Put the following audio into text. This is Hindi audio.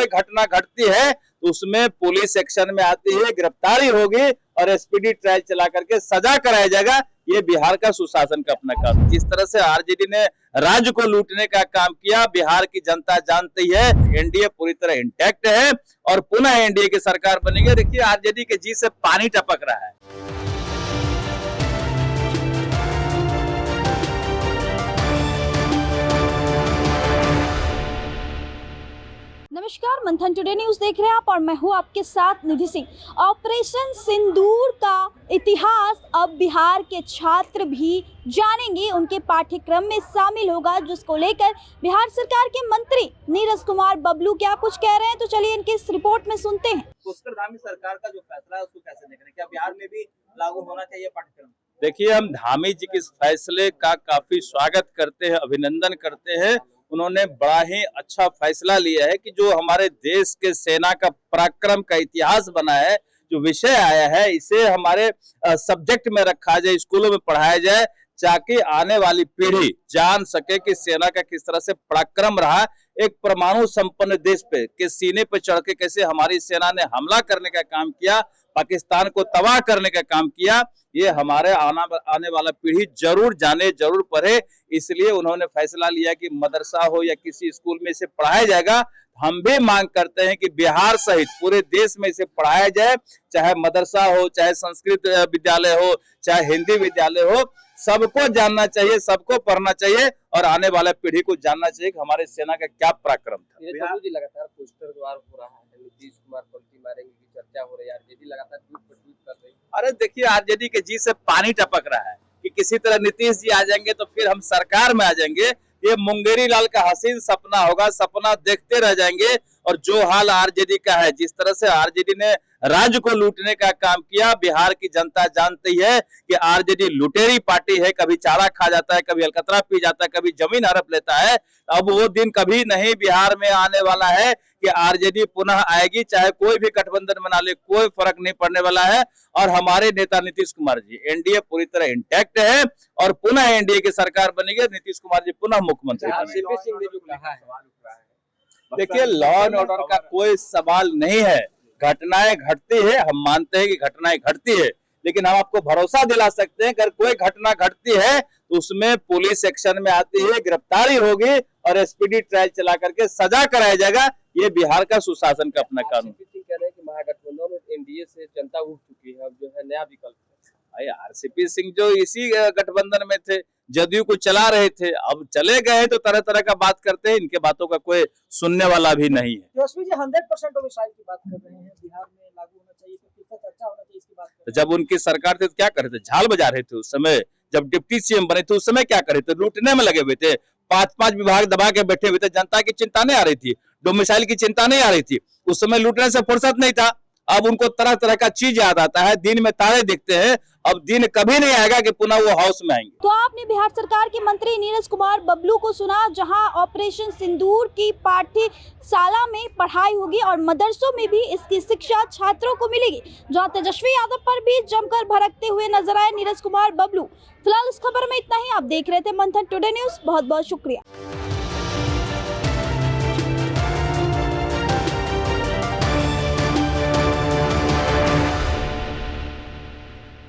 घटना घटती है तो उसमें पुलिस एक्शन में आती है, गिरफ्तारी होगी और स्पीडी ट्रायल चला करके सजा कराया जाएगा। ये बिहार का सुशासन का अपना काम। जिस तरह से आरजेडी ने राज्य को लूटने का काम किया, बिहार की जनता जानती है। एनडीए पूरी तरह इंटैक्ट है और पुनः एनडीए की सरकार बनेगी। देखिए आरजेडी के जी से पानी टपक रहा है। नमस्कार, मंथन टुडे न्यूज देख रहे हैं आप और मैं हूं आपके साथ निधि सिंह। ऑपरेशन सिंदूर का इतिहास अब बिहार के छात्र भी जानेंगे, उनके पाठ्यक्रम में शामिल होगा, जिसको लेकर बिहार सरकार के मंत्री नीरज कुमार बबलू क्या कुछ कह रहे हैं, तो चलिए इनकी इस रिपोर्ट में सुनते हैं। पुष्कर धामी सरकार का जो फैसला है उसको कैसे देख रहे हैं? क्या बिहार में भी लागू होना चाहिए पाठ्यक्रम? देखिए, हम धामी जी के इस फैसले का काफी स्वागत करते हैं, अभिनंदन करते हैं। उन्होंने बड़ा ही अच्छा फैसला लिया है कि जो हमारे देश के सेना का पराक्रम का इतिहास बना है, जो विषय आया है, इसे हमारे सब्जेक्ट में रखा जाए, स्कूलों में पढ़ाया जाए, ताकि आने वाली पीढ़ी जान सके कि सेना का किस तरह से पराक्रम रहा। एक परमाणु संपन्न देश पे के सीने पे चढ़ के कैसे हमारी सेना ने हमला करने का काम किया, पाकिस्तान को तबाह करने का काम किया, ये हमारे आने वाला पीढ़ी जरूर जाने, जरूर पढ़े। इसलिए उन्होंने फैसला लिया कि मदरसा हो या किसी स्कूल में इसे पढ़ाया जाएगा। हम भी मांग करते हैं कि बिहार सहित पूरे देश में इसे पढ़ाया जाए, चाहे मदरसा हो, चाहे संस्कृत विद्यालय हो, चाहे हिंदी विद्यालय हो। सबको जानना चाहिए, सबको पढ़ना चाहिए और आने वाले पीढ़ी को जानना चाहिए कि हमारे सेना का क्या पराक्रम था। लगातार पोस्टर द्वार हो रहा है, नीतीश कुमार पलटी मारेंगे की चर्चा हो रही है, आरजेडी लगातार ट्वीट पर ट्वीट कर रही है। अरे देखिए, आरजेडी के जी से पानी टपक रहा है कि किसी तरह नीतीश जी आ जाएंगे तो फिर हम सरकार में आ जाएंगे। ये मुंगेरी लाल का हसीन सपना होगा, सपना देखते रह जाएंगे। और जो हाल आरजेडी का है, जिस तरह से आरजेडी ने राज्य को लूटने का काम किया, बिहार की जनता जानती है कि आरजेडी लुटेरी पार्टी है। कभी चारा खा जाता है, कभी अलकतरा पी जाता है, कभी जमीन हड़प लेता है। अब वो दिन कभी नहीं बिहार में आने वाला है कि आरजेडी पुनः आएगी, चाहे कोई भी गठबंधन बना ले, कोई फर्क नहीं पड़ने वाला है। और हमारे नेता नीतीश कुमार जी, एनडीए पूरी तरह इंटैक्ट है और पुनः एनडीए की सरकार बनेगी, नीतीश कुमार जी पुनः मुख्यमंत्री बनेंगे। देखिए, लॉ एंड ऑर्डर का कोई सवाल नहीं है। घटनाएं घटती है, हम मानते हैं कि घटनाएं घटती है, लेकिन हम आपको भरोसा दिला सकते हैं अगर कोई घटना घटती है तो उसमें पुलिस एक्शन में आती है, गिरफ्तारी होगी और स्पीडी ट्रायल चला करके सजा कराया जाएगा। ये बिहार का सुशासन का अपना कानून। कह रहे हैं कि महागठबंधन और एनडीए से जनता उठ चुकी है, अब जो है नया विकल्प है। आरसीपी सिंह जो इसी गठबंधन में थे, जदयू को चला रहे थे, अब चले गए तो तरह तरह का बात करते हैं। इनके बातों का कोई सुनने वाला भी नहीं है। तेजस्वी जी 100% ओवरसाइट की बात कर रहे हैं, बिहार में लागू होना चाहिए, तो कितना चर्चा होना चाहिए इसकी बात। तो जब उनकी सरकार थी तो क्या कर रहे थे? झाल बजा रहे थे उस समय। जब डिप्टी सीएम बने थे उस समय क्या कर रहे थे? लूटने में लगे हुए थे। 5-5 विभाग दबा के बैठे हुए थे। जनता की चिंता नहीं आ रही थी, डोमिसाइल की चिंता नहीं आ रही थी। उस समय लूटने से फुर्सत नहीं था। अब उनको तरह तरह का चीज याद आता है, दिन में तारे दिखते हैं। अब दिन कभी नहीं आएगा कि पुनः वो हाउस में आएंगे। तो आपने बिहार सरकार के मंत्री नीरज कुमार बबलू को सुना, जहां ऑपरेशन सिंदूर की पाठ्यशाला में पढ़ाई होगी और मदरसों में भी इसकी शिक्षा छात्रों को मिलेगी, जहां तेजस्वी यादव पर भी जमकर भड़कते हुए नजर आए नीरज कुमार बबलू। फिलहाल इस खबर में इतना ही। आप देख रहे थे मंथन टुडे न्यूज, बहुत बहुत शुक्रिया।